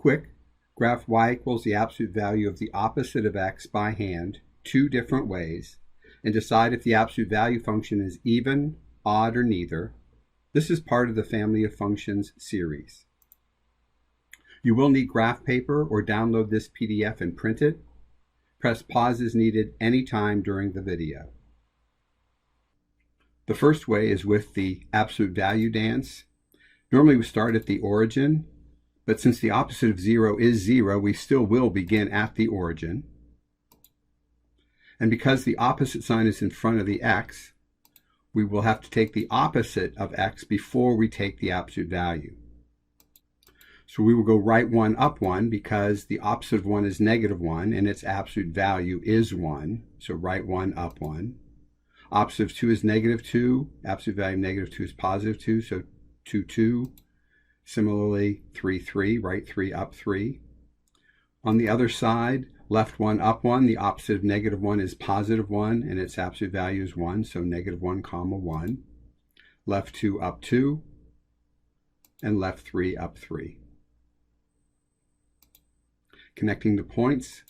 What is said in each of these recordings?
quick, graph y equals the absolute value of the opposite of x by hand 2 different ways and decide if the absolute value function is even, odd, or neither. This is part of the Family of Functions series. You will need graph paper or download this PDF and print it. Press pause as needed anytime during the video. The first way is with the absolute value dance. Normally we start at the origin, but since the opposite of 0 is 0, we still will begin at the origin. And because the opposite sign is in front of the x, we will have to take the opposite of x before we take the absolute value. So we will go right 1, up 1, because the opposite of 1 is -1, and its absolute value is 1. So right 1, up 1. Opposite of 2 is -2. Absolute value of -2 is +2, so 2, 2. Similarly, 3, 3, right 3, up 3. On the other side, left 1, up 1, the opposite of -1 is +1, and its absolute value is 1, so -1, 1. Left 2, up 2, and left 3, up 3. Connecting the points,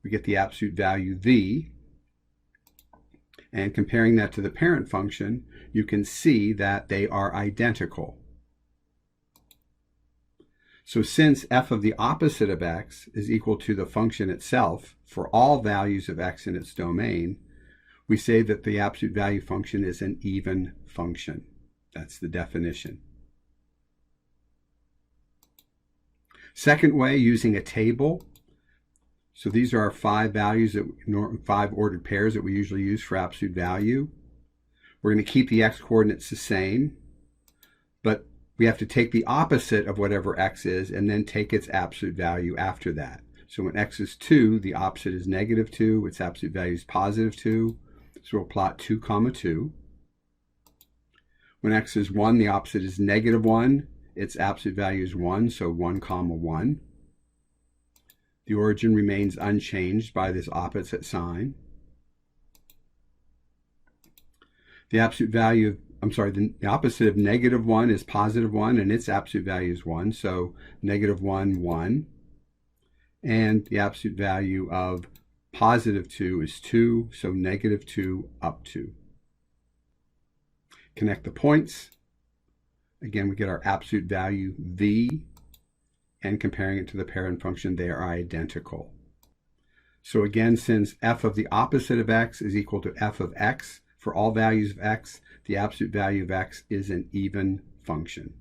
we get the absolute value v, and comparing that to the parent function, you can see that they are identical. So since f of the opposite of x is equal to the function itself for all values of x in its domain, we say that the absolute value function is an even function. That's the definition. Second way, using a table. So these are our 5 values, 5 ordered pairs that we usually use for absolute value. We're going to keep the x coordinates the same, but we have to take the opposite of whatever x is and then take its absolute value after that. So when x is 2, the opposite is -2, its absolute value is +2, so we'll plot 2, 2. When x is 1, the opposite is -1, its absolute value is 1, so 1, 1. The origin remains unchanged by this opposite sign. The absolute value of, the opposite of -1 is +1, and its absolute value is 1, so -1, 1. And the absolute value of +2 is 2, so -2, up 2. Connect the points. Again, we get our absolute value v, and comparing it to the parent function, they are identical. So again, since f of the opposite of x is equal to f of x for all values of x, the absolute value of x is an even function.